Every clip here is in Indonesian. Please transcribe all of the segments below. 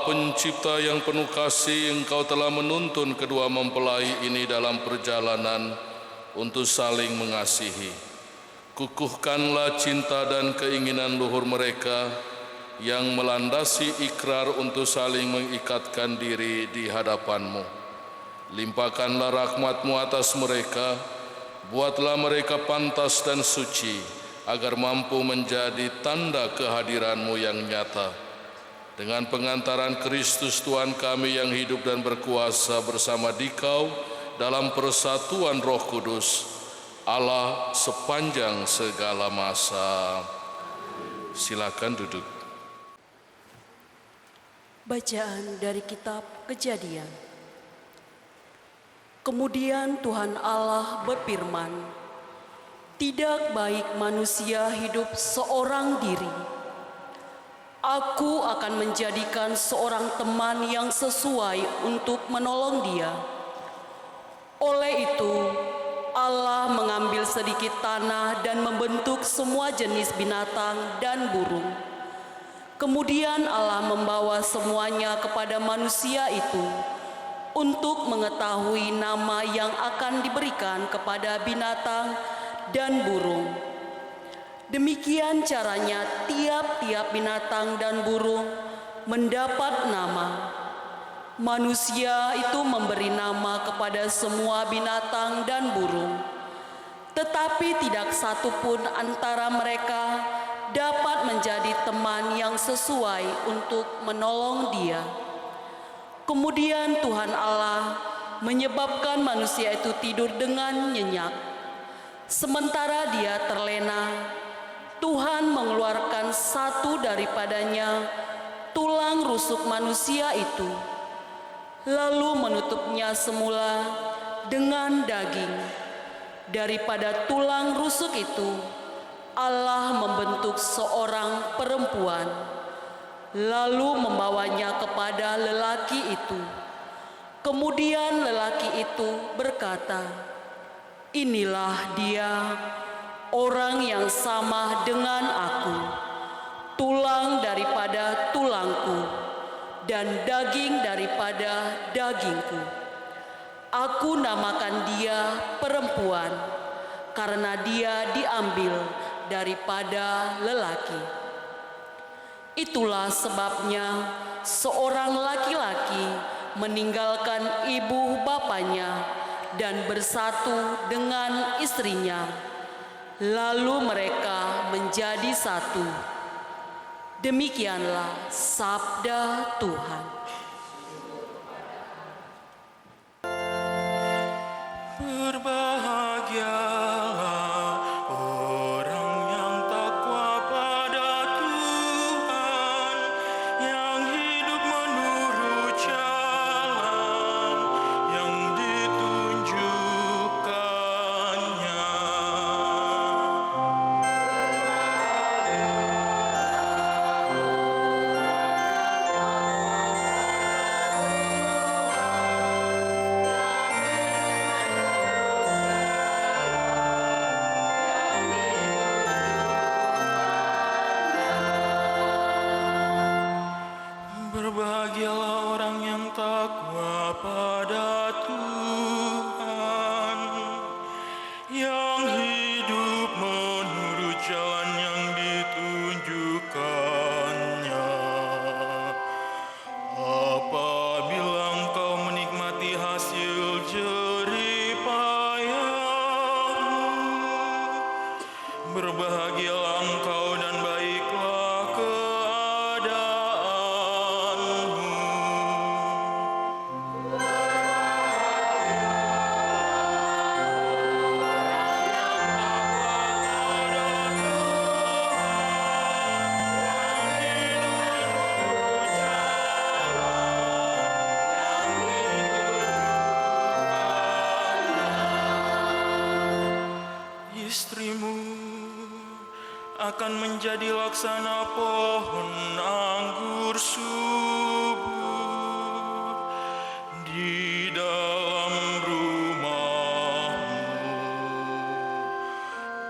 Allah pencipta yang penuh kasih, Engkau telah menuntun kedua mempelai ini dalam perjalanan untuk saling mengasihi. Kukuhkanlah cinta dan keinginan luhur mereka yang melandasi ikrar untuk saling mengikatkan diri di hadapan-Mu. Limpahkanlah rahmat-Mu atas mereka, buatlah mereka pantas dan suci, agar mampu menjadi tanda kehadiran-Mu yang nyata. Dengan pengantaran Kristus Tuhan kami yang hidup dan berkuasa bersama Dikau dalam persatuan Roh Kudus, Allah sepanjang segala masa. Silakan duduk. Bacaan dari kitab Kejadian. Kemudian Tuhan Allah berfirman, "Tidak baik manusia hidup seorang diri. Aku akan menjadikan seorang teman yang sesuai untuk menolong dia." Oleh itu, Allah mengambil sedikit tanah dan membentuk semua jenis binatang dan burung. Kemudian Allah membawa semuanya kepada manusia itu untuk mengetahui nama yang akan diberikan kepada binatang dan burung. Demikian caranya tiap-tiap binatang dan burung mendapat nama. Manusia itu memberi nama kepada semua binatang dan burung, tetapi tidak satu pun antara mereka dapat menjadi teman yang sesuai untuk menolong dia. Kemudian Tuhan Allah menyebabkan manusia itu tidur dengan nyenyak. Sementara dia terlena, Tuhan mengeluarkan satu daripadanya, tulang rusuk manusia itu, lalu menutupnya semula dengan daging. Daripada tulang rusuk itu, Allah membentuk seorang perempuan, lalu membawanya kepada lelaki itu. Kemudian lelaki itu berkata, "Inilah dia, orang yang sama dengan aku, tulang daripada tulangku dan daging daripada dagingku. Aku namakan dia perempuan, karena dia diambil daripada lelaki." Itulah sebabnya seorang laki-laki meninggalkan ibu bapanya dan bersatu dengan istrinya, lalu mereka menjadi satu. Demikianlah sabda Tuhan. Berbahagialah orang yang takwa pada Tuhan, yang hidup menurut jalan yang ditunjukkannya. Berbahagialah orang yang takwa pada Tuhan, yang hidup menurut jalan yang ditunjukkannya. Apabila engkau menikmati hasil jerih payahmu, berbahagialah engkau dan baiklah keadaanmu. Istrimu akan menjadi laksana pohon anggur subur di dalam rumahmu.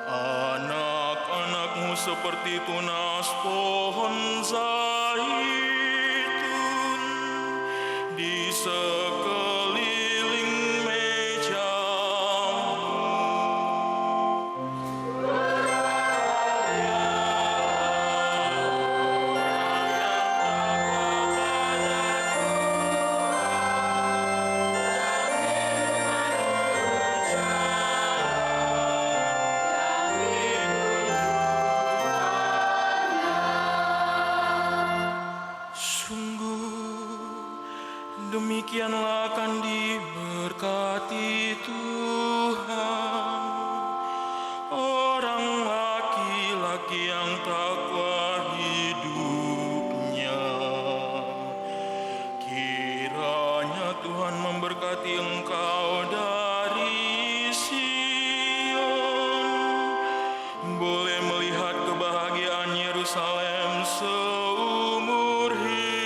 Anak-anakmu seperti tunas pohon zaitun di sekeliling mejamu. Demikianlah akan diberkati Tuhan orang laki-laki yang takwa hidupnya. Kiranya Tuhan memberkati engkau dari Sion, boleh melihat kebahagiaan Yerusalem seumur hidupmu.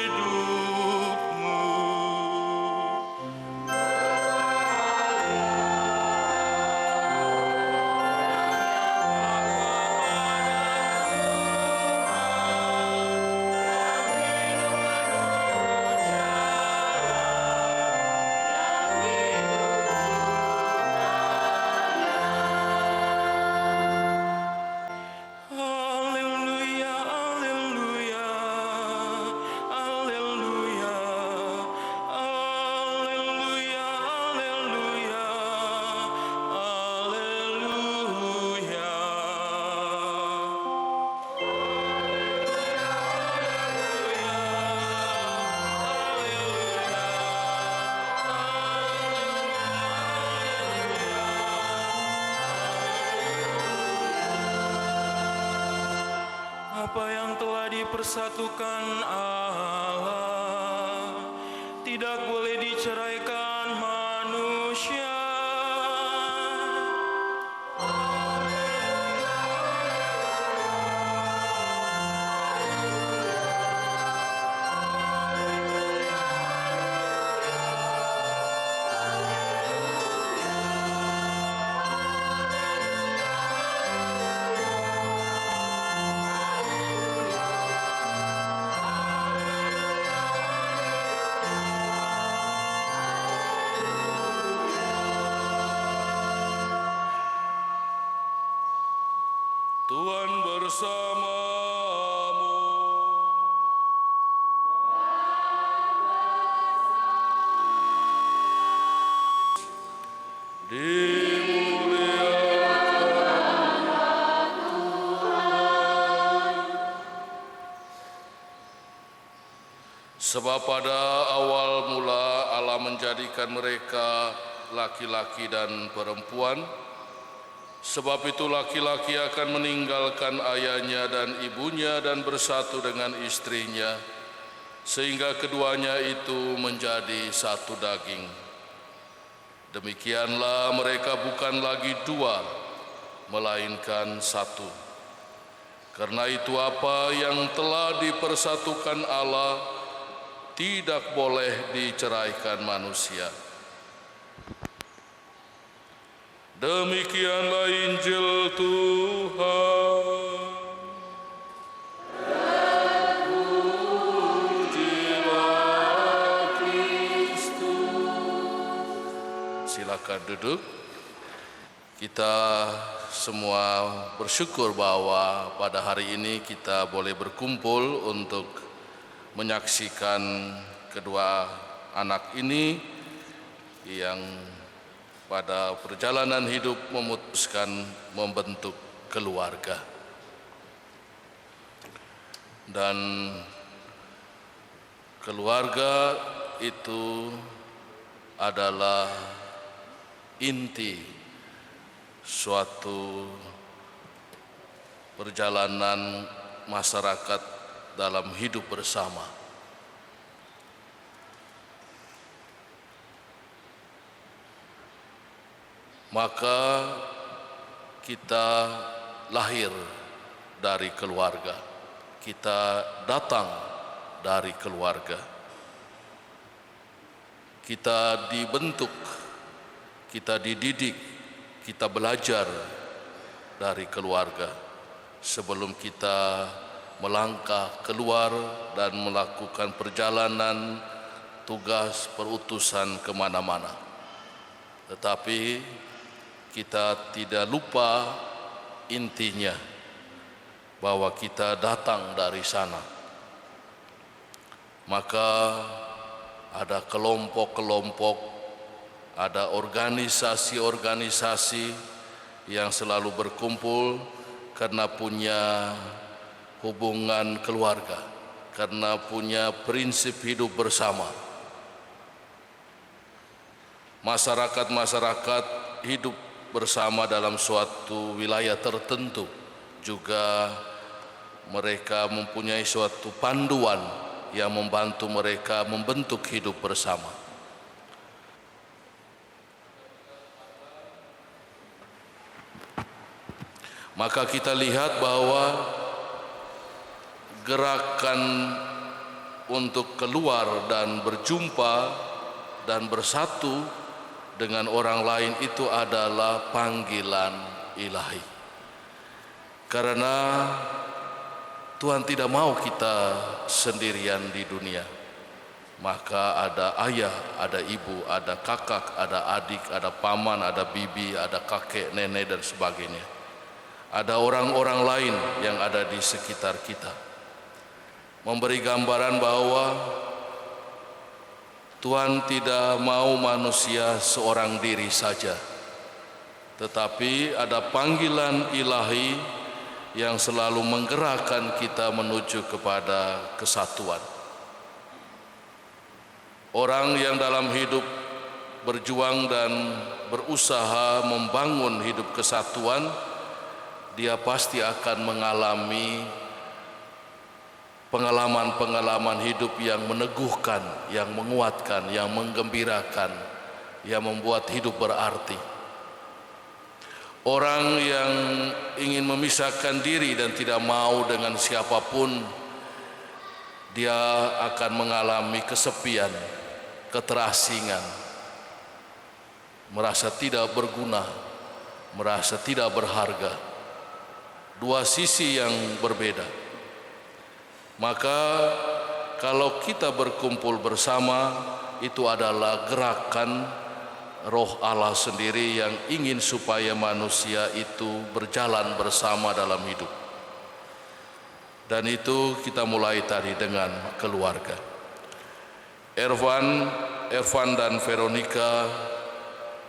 Haleluya, haleluya, haleluya, haleluya, haleluya, apa yang telah dipersatukan Allah tidak boleh diceraikan manusia. Tuhan bersamamu. Dimuliakan Tuhan. Sebab pada awal mula Allah menjadikan mereka laki-laki dan perempuan. Sebab itu laki-laki akan meninggalkan ayahnya dan ibunya dan bersatu dengan istrinya, sehingga keduanya itu menjadi satu daging. Demikianlah mereka bukan lagi dua, melainkan satu. Karena itu apa yang telah dipersatukan Allah tidak boleh diceraikan manusia. Demikianlah Injil Tuhan. Terpujilah Kristus. Silakan duduk. Kita semua bersyukur bahwa pada hari ini kita boleh berkumpul untuk menyaksikan kedua anak ini yang pada perjalanan hidup memutuskan membentuk keluarga. Dan keluarga itu adalah inti suatu perjalanan masyarakat dalam hidup bersama. Maka kita lahir dari keluarga, kita datang dari keluarga, kita dibentuk, kita dididik, kita belajar dari keluarga sebelum kita melangkah keluar dan melakukan perjalanan tugas perutusan kemana-mana. Tetapi kita tidak lupa intinya, bahwa kita datang dari sana. Maka ada kelompok-kelompok, ada organisasi-organisasi yang selalu berkumpul karena punya hubungan keluarga, karena punya prinsip hidup bersama. Masyarakat-masyarakat hidup bersama dalam suatu wilayah tertentu, juga mereka mempunyai suatu panduan yang membantu mereka membentuk hidup bersama. Maka kita lihat bahwa gerakan untuk keluar dan berjumpa dan bersatu dengan orang lain itu adalah panggilan ilahi. Karena Tuhan tidak mau kita sendirian di dunia. Maka ada ayah, ada ibu, ada kakak, ada adik, ada paman, ada bibi, ada kakek, nenek dan sebagainya. Ada orang-orang lain yang ada di sekitar kita. Memberi gambaran bahwa Tuhan tidak mau manusia seorang diri saja, tetapi ada panggilan ilahi yang selalu menggerakkan kita menuju kepada kesatuan. Orang yang dalam hidup berjuang dan berusaha membangun hidup kesatuan, dia pasti akan mengalami pengalaman-pengalaman hidup yang meneguhkan, yang menguatkan, yang menggembirakan, yang membuat hidup berarti. Orang yang ingin memisahkan diri dan tidak mau dengan siapapun, dia akan mengalami kesepian, keterasingan, merasa tidak berguna, merasa tidak berharga. Dua sisi yang berbeda. Maka kalau kita berkumpul bersama, itu adalah gerakan Roh Allah sendiri yang ingin supaya manusia itu berjalan bersama dalam hidup. Dan itu kita mulai tadi dengan keluarga. Ervan dan Veronica,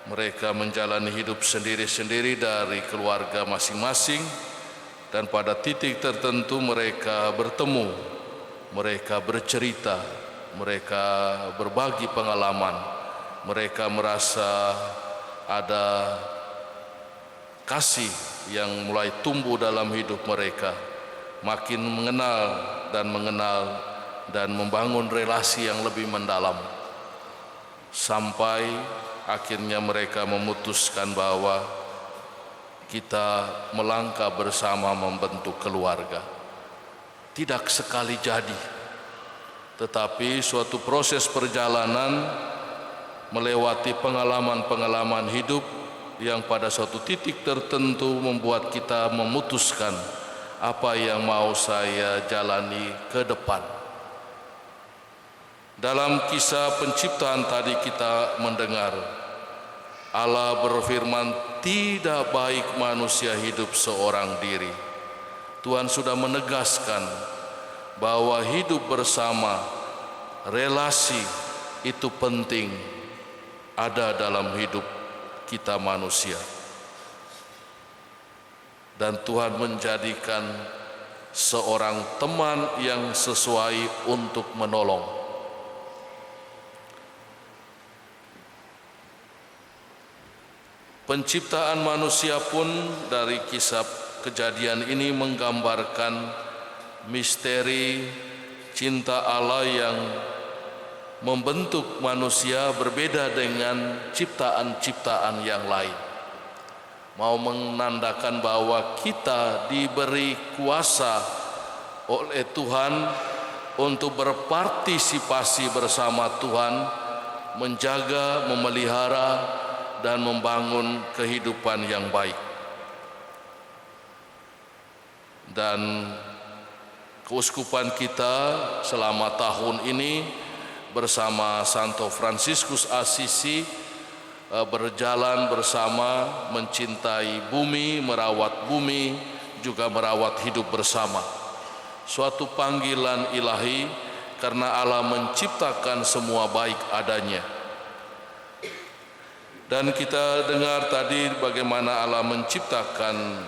mereka menjalani hidup sendiri-sendiri dari keluarga masing-masing. Dan pada titik tertentu mereka bertemu, mereka bercerita, mereka berbagi pengalaman, mereka merasa ada kasih yang mulai tumbuh dalam hidup mereka, makin mengenal dan membangun relasi yang lebih mendalam, sampai akhirnya mereka memutuskan bahwa kita melangkah bersama membentuk keluarga. Tidak sekali jadi, tetapi suatu proses perjalanan melewati pengalaman-pengalaman hidup yang pada suatu titik tertentu membuat kita memutuskan apa yang mau saya jalani ke depan. Dalam kisah penciptaan tadi kita mendengar Allah berfirman, tidak baik manusia hidup seorang diri. Tuhan sudah menegaskan bahwa hidup bersama, relasi itu penting ada dalam hidup kita manusia. Dan Tuhan menjadikan seorang teman yang sesuai untuk menolong. Penciptaan manusia pun dari kisah kejadian ini menggambarkan misteri cinta Allah yang membentuk manusia berbeda dengan ciptaan-ciptaan yang lain. Mau menandakan bahwa kita diberi kuasa oleh Tuhan untuk berpartisipasi bersama Tuhan, menjaga, memelihara, dan membangun kehidupan yang baik. Dan keuskupan kita selama tahun ini bersama Santo Fransiskus Assisi berjalan bersama, mencintai bumi, merawat bumi, juga merawat hidup bersama. Suatu panggilan ilahi karena Allah menciptakan semua baik adanya. Dan kita dengar tadi bagaimana Allah menciptakan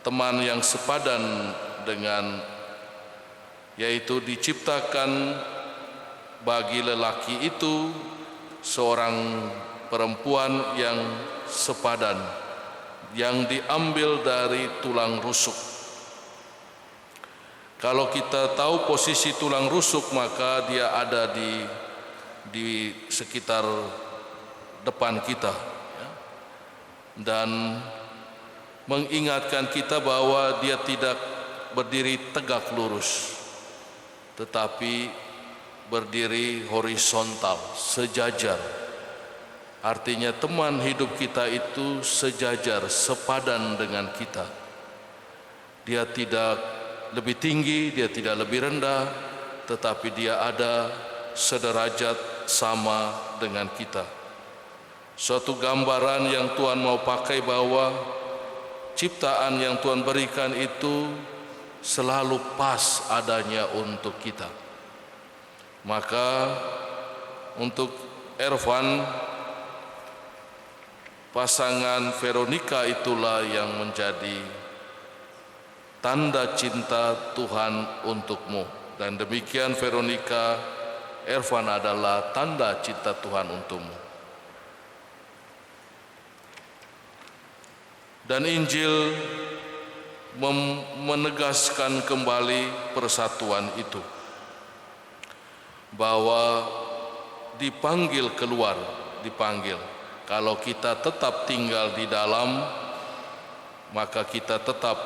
teman yang sepadan dengan, yaitu diciptakan bagi lelaki itu seorang perempuan yang sepadan, yang diambil dari tulang rusuk. Kalau kita tahu posisi tulang rusuk, maka dia ada di sekitar depan kita, ya, dan mengingatkan kita bahwa dia tidak berdiri tegak lurus, tetapi berdiri horizontal, sejajar. Artinya teman hidup kita itu sejajar, sepadan dengan kita. Dia tidak lebih tinggi, dia tidak lebih rendah, tetapi dia ada sederajat sama dengan kita. Suatu gambaran yang Tuhan mau pakai bahwa ciptaan yang Tuhan berikan itu selalu pas adanya untuk kita. Maka untuk Ervan, pasangan Veronica itulah yang menjadi tanda cinta Tuhan untukmu. Dan demikian Veronica, Ervan adalah tanda cinta Tuhan untukmu. Dan Injil menegaskan kembali persatuan itu, bahwa dipanggil keluar, dipanggil. Kalau kita tetap tinggal di dalam, maka kita tetap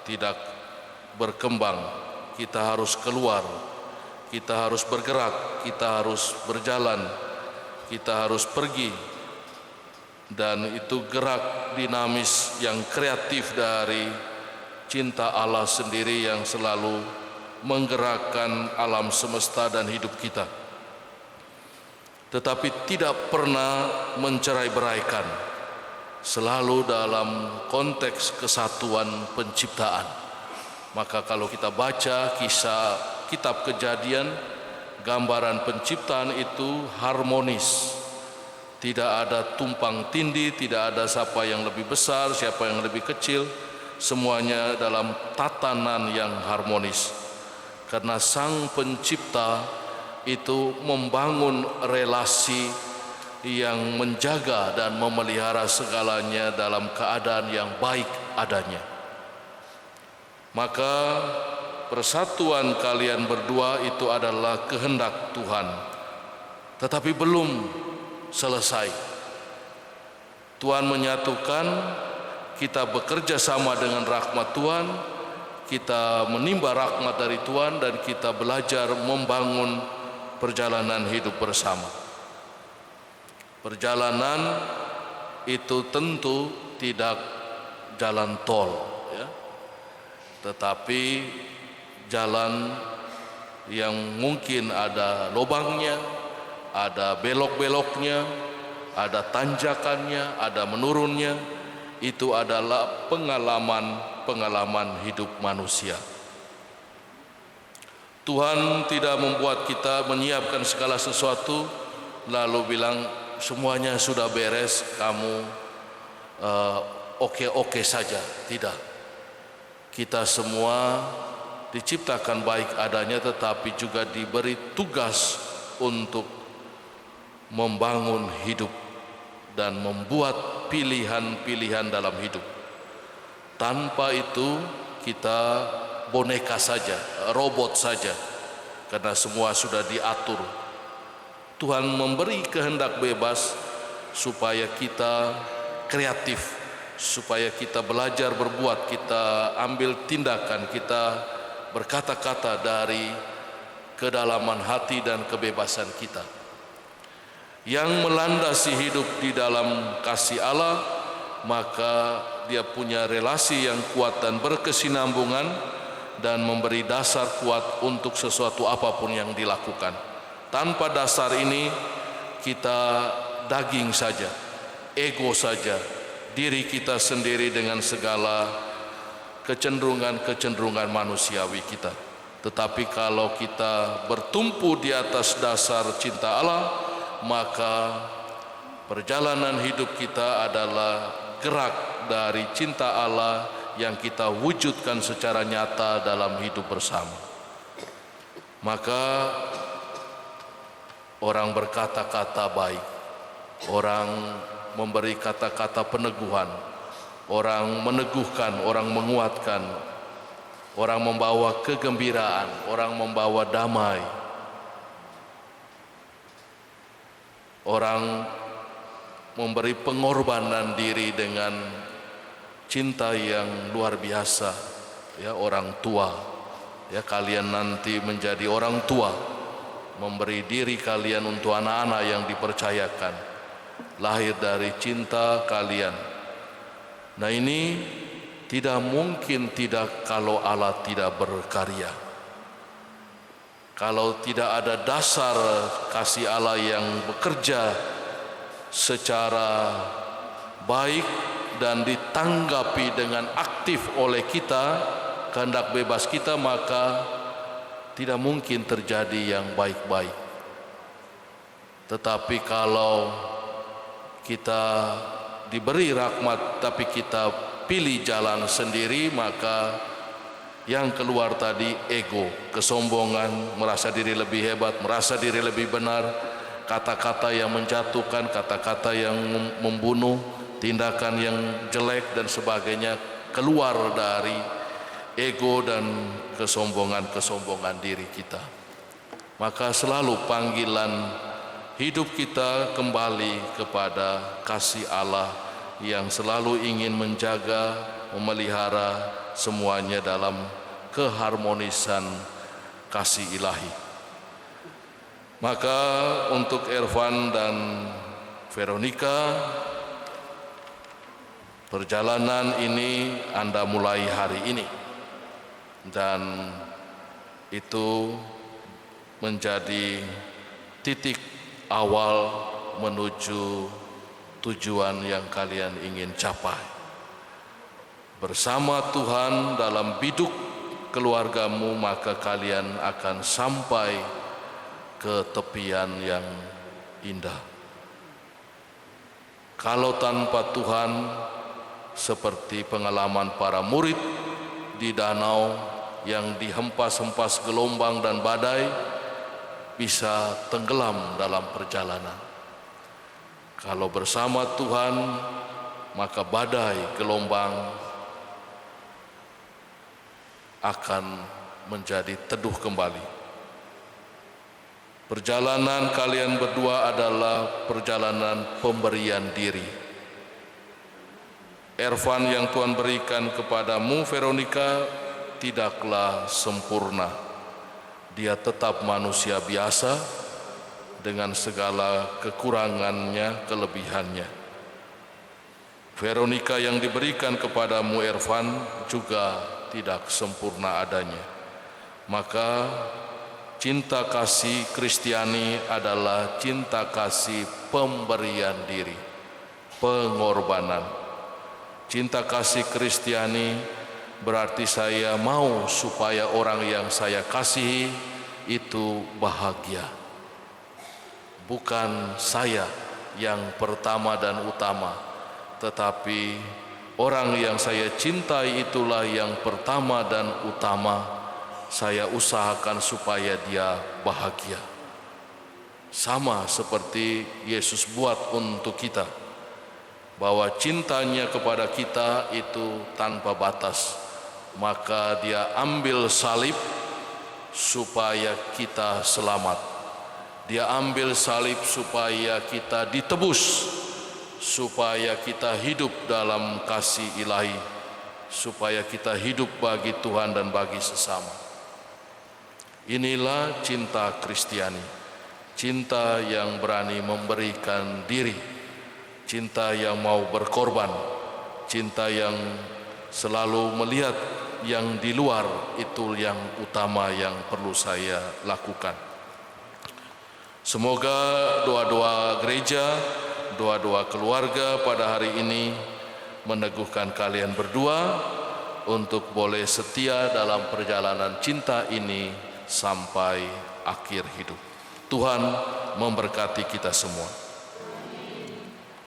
tidak berkembang. Kita harus keluar, kita harus bergerak, kita harus berjalan, kita harus pergi. Dan itu gerak dinamis yang kreatif dari cinta Allah sendiri yang selalu menggerakkan alam semesta dan hidup kita. Tetapi tidak pernah mencerai-beraikan, selalu dalam konteks kesatuan penciptaan. Maka kalau kita baca kisah kitab Kejadian, gambaran penciptaan itu harmonis. Tidak ada tumpang tindih, tidak ada siapa yang lebih besar, siapa yang lebih kecil. Semuanya dalam tatanan yang harmonis. Karena Sang Pencipta itu membangun relasi yang menjaga dan memelihara segalanya dalam keadaan yang baik adanya. Maka persatuan kalian berdua itu adalah kehendak Tuhan. Tetapi belum selesai. Tuhan menyatukan, kita bekerja sama dengan rahmat Tuhan, kita menimba rahmat dari Tuhan, dan kita belajar membangun perjalanan hidup bersama. Perjalanan itu tentu tidak jalan tol, ya, tetapi jalan yang mungkin ada lubangnya, ada belok-beloknya, ada tanjakannya, ada menurunnya. Itu adalah pengalaman hidup manusia. Tuhan tidak membuat kita menyiapkan segala sesuatu lalu bilang semuanya sudah beres, kamu oke-oke saja. Tidak. Kita semua diciptakan baik adanya, tetapi juga diberi tugas untuk membangun hidup dan membuat pilihan-pilihan dalam hidup. Tanpa itu kita boneka saja, robot saja, karena semua sudah diatur. Tuhan memberi kehendak bebas supaya kita kreatif, supaya kita belajar berbuat, kita ambil tindakan, kita berkata-kata dari kedalaman hati dan kebebasan kita. Yang melandasi hidup di dalam kasih Allah, maka dia punya relasi yang kuat dan berkesinambungan dan memberi dasar kuat untuk sesuatu apapun yang dilakukan. Tanpa dasar ini kita daging saja, ego saja, diri kita sendiri dengan segala kecenderungan-kecenderungan manusiawi kita. Tetapi kalau kita bertumpu di atas dasar cinta Allah, maka perjalanan hidup kita adalah gerak dari cinta Allah yang kita wujudkan secara nyata dalam hidup bersama. Maka orang berkata-kata baik, orang memberi kata-kata peneguhan, orang meneguhkan, orang menguatkan, orang membawa kegembiraan, orang membawa damai, orang memberi pengorbanan diri dengan cinta yang luar biasa. Ya, orang tua, ya, kalian nanti menjadi orang tua, memberi diri kalian untuk anak-anak yang dipercayakan, lahir dari cinta kalian. Nah, ini tidak mungkin tidak kalau Allah tidak berkarya. Kalau tidak ada dasar kasih Allah yang bekerja secara baik dan ditanggapi dengan aktif oleh kita, kehendak bebas kita, maka tidak mungkin terjadi yang baik-baik. Tetapi kalau kita diberi rahmat tapi kita pilih jalan sendiri, maka yang keluar tadi ego, kesombongan, merasa diri lebih hebat, merasa diri lebih benar, kata-kata yang menjatuhkan, kata-kata yang membunuh, tindakan yang jelek dan sebagainya keluar dari ego dan kesombongan diri kita. Maka selalu panggilan hidup kita kembali kepada kasih Allah yang selalu ingin menjaga, memelihara semuanya dalam keharmonisan kasih ilahi. Maka untuk Ervan dan Veronica, perjalanan ini Anda mulai hari ini, dan itu menjadi titik awal menuju tujuan yang kalian ingin capai. Bersama Tuhan dalam biduk keluargamu, maka kalian akan sampai ke tepian yang indah. Kalau tanpa Tuhan, seperti pengalaman para murid di danau yang dihempas-hempas gelombang dan badai, bisa tenggelam dalam perjalanan. Kalau bersama Tuhan, maka badai, gelombang akan menjadi teduh kembali. Perjalanan kalian berdua adalah perjalanan pemberian diri. Ervan yang Tuhan berikan kepadamu, Veronica, tidaklah sempurna. Dia tetap manusia biasa dengan segala kekurangannya, kelebihannya. Veronica yang diberikan kepadamu, Ervan, juga tidak sempurna adanya. Maka cinta kasih Kristiani adalah cinta kasih pemberian diri, pengorbanan. Cinta kasih Kristiani berarti saya mau supaya orang yang saya kasihi itu bahagia. Bukan saya yang pertama dan utama, tetapi orang yang saya cintai itulah yang pertama dan utama. Saya usahakan supaya dia bahagia. Sama seperti Yesus buat untuk kita, bahwa cintanya kepada kita itu tanpa batas. Maka dia ambil salib supaya kita selamat. Dia ambil salib supaya kita ditebus, supaya kita hidup dalam kasih ilahi, supaya kita hidup bagi Tuhan dan bagi sesama. Inilah cinta Kristiani, cinta yang berani memberikan diri, cinta yang mau berkorban, cinta yang selalu melihat yang di luar itu yang utama yang perlu saya lakukan. Semoga doa-doa gereja, doa-doa keluarga pada hari ini meneguhkan kalian berdua untuk boleh setia dalam perjalanan cinta ini sampai akhir hidup. Tuhan memberkati kita semua.